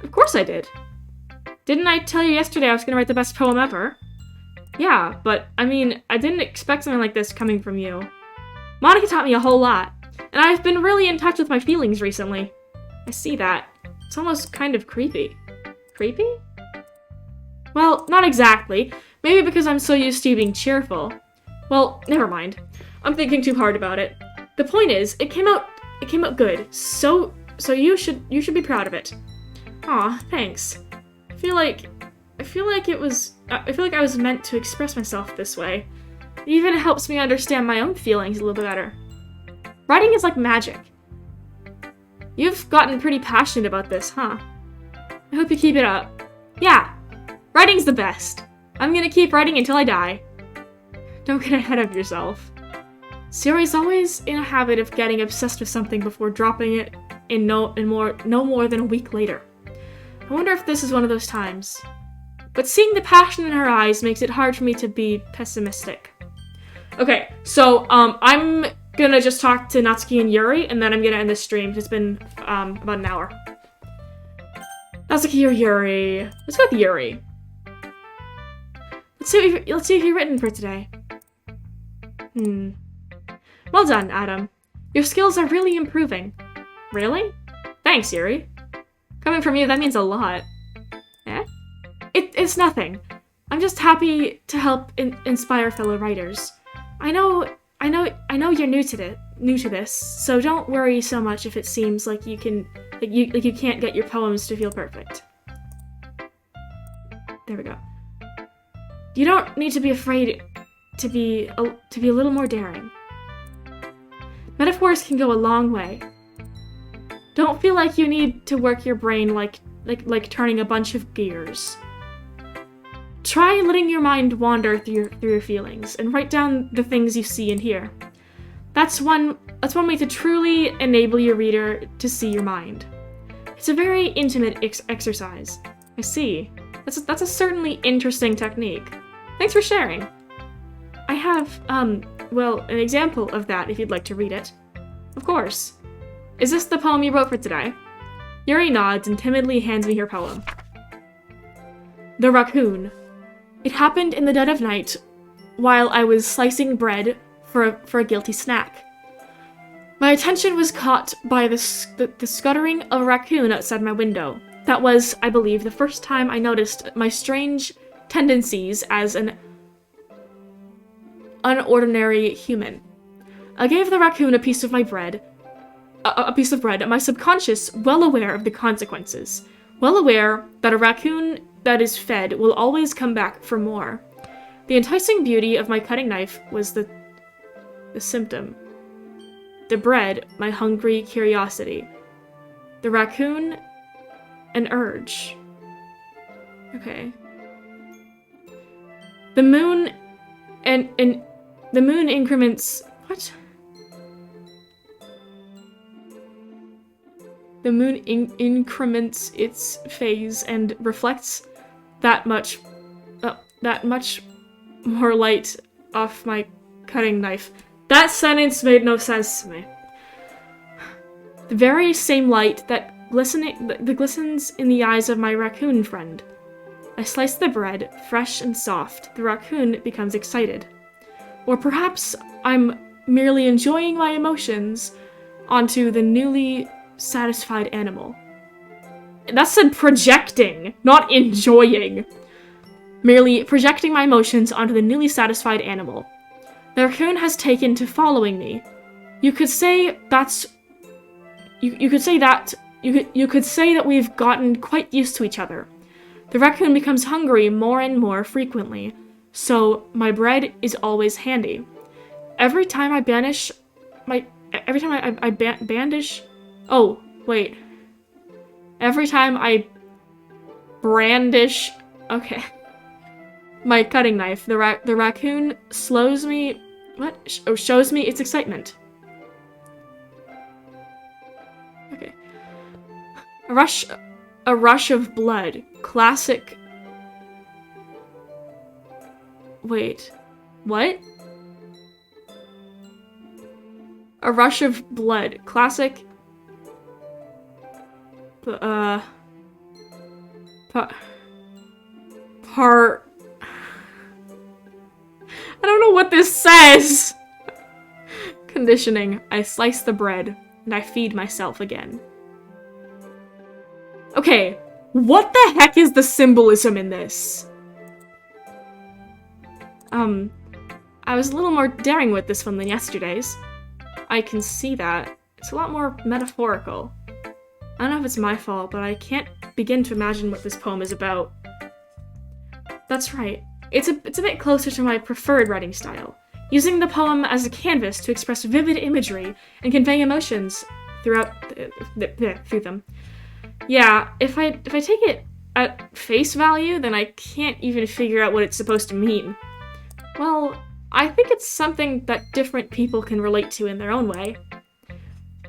Of course I did. Didn't I tell you yesterday I was gonna write the best poem ever? Yeah, but, I mean, I didn't expect something like this coming from you. Monica taught me a whole lot, and I've been really in touch with my feelings recently. I see that. It's almost kind of creepy. creepy? Well, not exactly. Maybe because I'm so used to you being cheerful. Well, never mind. I'm thinking too hard about it. The point is, it came out good. So you should be proud of it. Aw, thanks. I feel like I was meant to express myself this way. It even helps me understand my own feelings a little bit better. Writing is like magic. You've gotten pretty passionate about this, huh? I hope you keep it up. Yeah, writing's the best. I'm gonna keep writing until I die. Don't get ahead of yourself. Sayori's always in a habit of getting obsessed with something before dropping it no more than a week later. I wonder if this is one of those times. But seeing the passion in her eyes makes it hard for me to be pessimistic. Okay, so I'm gonna just talk to Natsuki and Yuri, and then I'm gonna end this stream. It's been about an hour. Natsuki or Yuri? Let's go with Yuri. Let's see if you've written for today. Well done, Adam. Your skills are really improving. Really? Thanks, Yuri. Coming from you, that means a lot. Eh? It's nothing. I'm just happy to help inspire fellow writers. I know you're new to this, so don't worry so much if it seems like you can't get your poems to feel perfect. There we go. You don't need to be afraid to be a little more daring. Metaphors can go a long way. Don't feel like you need to work your brain like turning a bunch of gears. Try letting your mind wander through your feelings and write down the things you see and hear. That's one way to truly enable your reader to see your mind. It's a very intimate exercise. I see. That's a certainly interesting technique. Thanks for sharing. I have, well, an example of that if you'd like to read it. Of course. Is this the poem you wrote for today? Yuri nods and timidly hands me her poem. The Raccoon. It happened in the dead of night while I was slicing bread for a guilty snack. My attention was caught by the scuttering of a raccoon outside my window. That was, I believe, the first time I noticed my strange tendencies as an unordinary human. I gave the raccoon a piece of my bread, my subconscious well aware of the consequences, well aware that a raccoon that is fed will always come back for more. The enticing beauty of my cutting knife was the symptom. The bread, my hungry curiosity. The raccoon, an urge. Okay. The moon and the moon increments. What? The moon increments its phase and reflects that much more light off my cutting knife. That sentence made no sense to me. The very same light that glistens in the eyes of my raccoon friend. I slice the bread, fresh and soft. The raccoon becomes excited. Or perhaps I'm merely enjoying my emotions onto the newly satisfied animal. That said projecting, not enjoying. Merely projecting my emotions onto the newly satisfied animal. The raccoon has taken to following me. You could say that we've gotten quite used to each other. The raccoon becomes hungry more and more frequently, so my bread is always handy. Every time I brandish. Oh, wait. Every time I brandish. Okay. My cutting knife, the raccoon shows me its excitement. Okay. A rush of blood. Classic. Wait. What? A rush of blood. Classic. I don't know what this says! Conditioning. I slice the bread, and I feed myself again. Okay, What the heck is the symbolism in this? I was a little more daring with this one than yesterday's. I can see that. It's a lot more metaphorical. I don't know if it's my fault, but I can't begin to imagine what this poem is about. That's right. It's a bit closer to my preferred writing style, using the poem as a canvas to express vivid imagery and convey emotions through them. Yeah, if I take it at face value, then I can't even figure out what it's supposed to mean. Well, I think it's something that different people can relate to in their own way.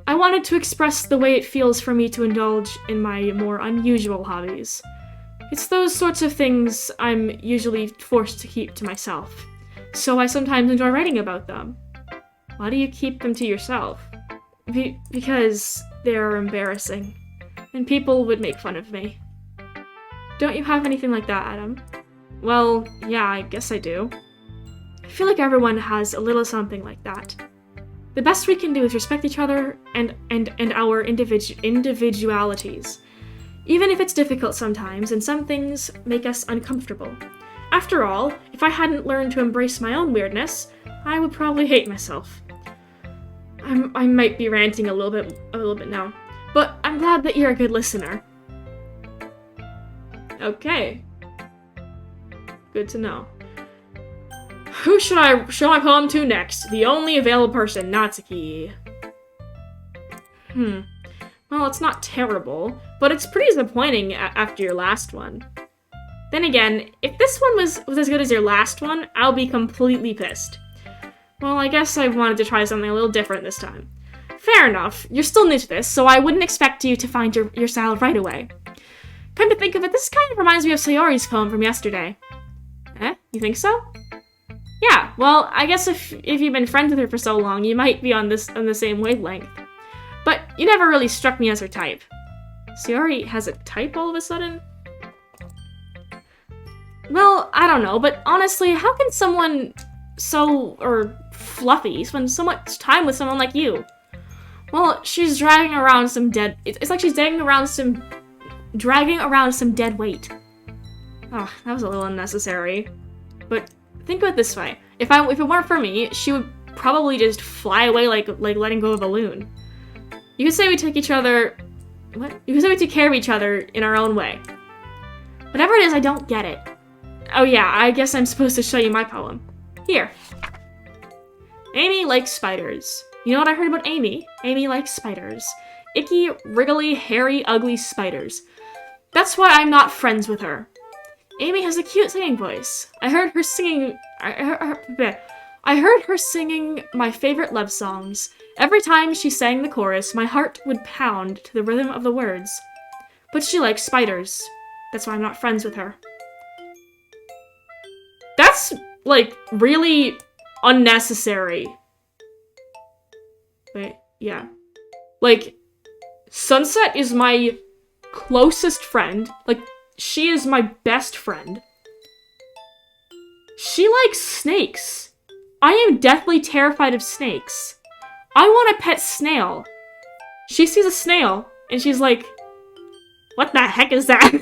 I wanted to express the way it feels for me to indulge in my more unusual hobbies. It's those sorts of things I'm usually forced to keep to myself, so I sometimes enjoy writing about them. Why do you keep them to yourself? Because they're embarrassing, and people would make fun of me. Don't you have anything like that, Adam? Well, yeah, I guess I do. I feel like everyone has a little something like that. The best we can do is respect each other and our individualities. Even if it's difficult sometimes, and some things make us uncomfortable. After all, if I hadn't learned to embrace my own weirdness, I would probably hate myself. I might be ranting a little bit now, but I'm glad that you're a good listener. Okay. Good to know. Who should I show my poem to next? The only available person, Natsuki. Well, it's not terrible, but it's pretty disappointing after your last one. Then again, if this one was as good as your last one, I'll be completely pissed. Well, I guess I wanted to try something a little different this time. Fair enough, you're still new to this, so I wouldn't expect you to find your style right away. Come to think of it, this kind of reminds me of Sayori's poem from yesterday. You think so? Yeah, well, I guess if you've been friends with her for so long, you might be on the same wavelength. But you never really struck me as her type. Sayori has a type all of a sudden? Well, I don't know, but honestly, how can someone fluffy spend so much time with someone like you? Well, she's dragging around some dead... It's like she's dragging around some dead weight. Oh, that was a little unnecessary. But think of it this way. If it weren't for me, she would probably just fly away like letting go of a balloon. You could say we take each other... What? You could say we take care of each other in our own way. Whatever it is, I don't get it. Oh yeah, I guess I'm supposed to show you my poem. Here. Amy likes spiders. You know what I heard about Amy? Amy likes spiders. Icky, wriggly, hairy, ugly spiders. That's why I'm not friends with her. Amy has a cute singing voice. I heard her singing my favorite love songs. Every time she sang the chorus, my heart would pound to the rhythm of the words. But she likes spiders. That's why I'm not friends with her. That's, like, really unnecessary. Wait, yeah. Like, Sunset is my closest friend. Like, she is my best friend. She likes snakes. I am deathly terrified of snakes. I want a pet snail. She sees a snail, and she's like, what the heck is that?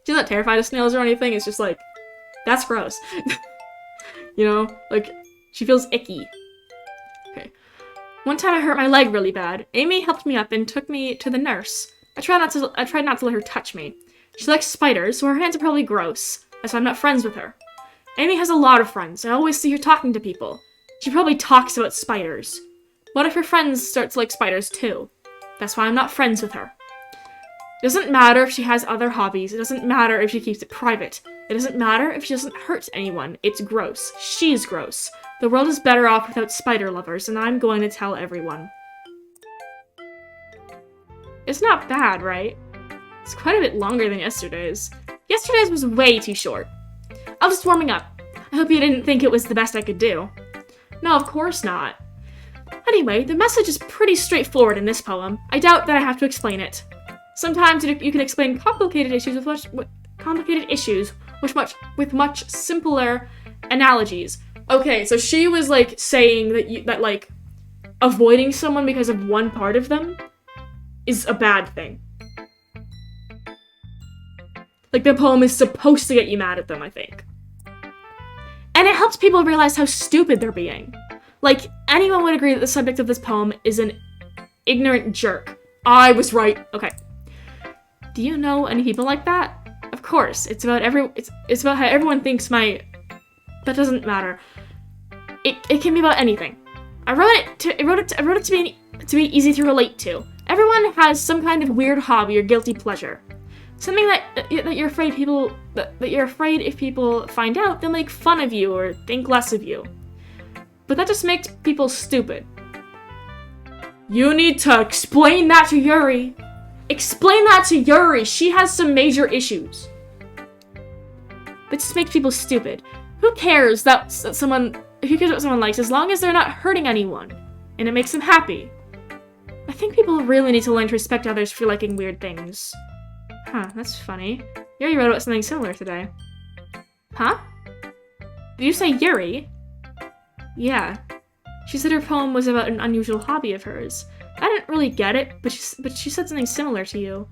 She's not terrified of snails or anything, it's just like, that's gross. You know, like, she feels icky. Okay. One time I hurt my leg really bad. Amy helped me up and took me to the nurse. I tried not to let her touch me. She likes spiders, so her hands are probably gross. That's why I'm not friends with her. Amy has a lot of friends. I always see her talking to people. She probably talks about spiders. What if her friends start to like spiders too? That's why I'm not friends with her. It doesn't matter if she has other hobbies. It doesn't matter if she keeps it private. It doesn't matter if she doesn't hurt anyone. It's gross. She's gross. The world is better off without spider lovers, and I'm going to tell everyone. It's not bad, right? It's quite a bit longer than yesterday's. Yesterday's was way too short. I was just warming up. I hope you didn't think it was the best I could do. No, of course not. Anyway, the message is pretty straightforward in this poem. I doubt that I have to explain it. Sometimes you can explain complicated issues with much simpler analogies. Okay, so she was like saying that like avoiding someone because of one part of them is a bad thing. Like, the poem is supposed to get you mad at them, I think. And it helps people realize how stupid they're being. Like, anyone would agree that the subject of this poem is an ignorant jerk. I was right. Okay. Do you know any people like that? Of course. It's about it's about how everyone thinks that doesn't matter. It can be about anything. I wrote it to be easy to relate to. Everyone has some kind of weird hobby or guilty pleasure. Something that you're afraid if people find out, they'll make fun of you or think less of you. But that just makes people stupid. You need to explain that to Yuri. Explain that to Yuri. She has some major issues. But just makes people stupid. Who cares what someone likes as long as they're not hurting anyone and it makes them happy? I think people really need to learn to respect others for liking weird things. Huh, that's funny. Yuri wrote about something similar today. Huh? Did you say Yuri? Yeah. She said her poem was about an unusual hobby of hers. I didn't really get it, but she said something similar to you.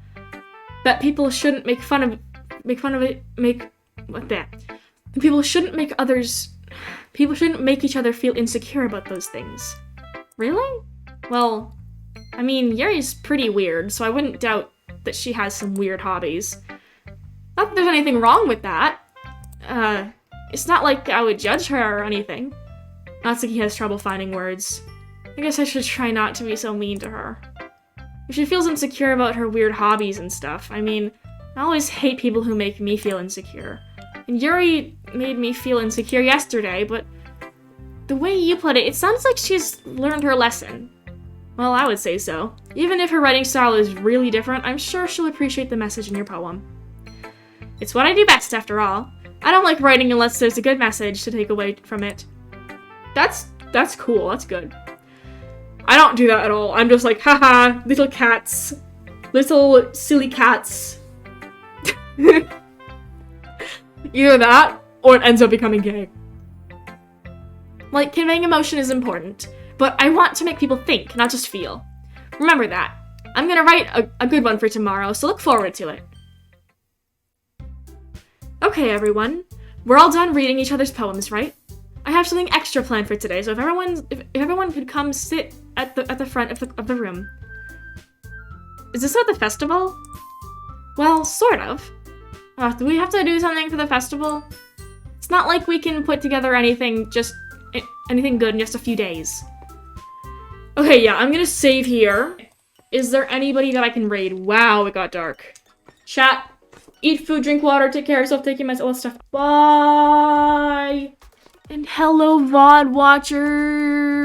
That people shouldn't make people shouldn't make each other feel insecure about those things. Really? Well, I mean, Yuri's pretty weird, so I wouldn't doubt that she has some weird hobbies. Not that there's anything wrong with that. It's not like I would judge her or anything. Natsuki has trouble finding words. I guess I should try not to be so mean to her. If she feels insecure about her weird hobbies and stuff, I mean, I always hate people who make me feel insecure. And Yuri made me feel insecure yesterday, but the way you put it, it sounds like she's learned her lesson. Well, I would say so. Even if her writing style is really different, I'm sure she'll appreciate the message in your poem. It's what I do best, after all. I don't like writing unless there's a good message to take away from it. That's cool, that's good. I don't do that at all. I'm just like, haha, little cats. Little silly cats. Either that, or it ends up becoming gay. Like, conveying emotion is important, but I want to make people think, not just feel. Remember that. I'm gonna write a good one for tomorrow, so look forward to it. Okay, everyone. We're all done reading each other's poems, right? I have something extra planned for today, so if everyone could come sit at the front of the room. Is this at the festival? Well, sort of. Do we have to do something for the festival? It's not like we can put together anything good in just a few days. Okay, yeah, I'm gonna save here. Is there anybody that I can raid? Wow, it got dark. Chat, eat food, drink water, take care of yourself, taking my stuff. Bye! And hello, VOD watchers!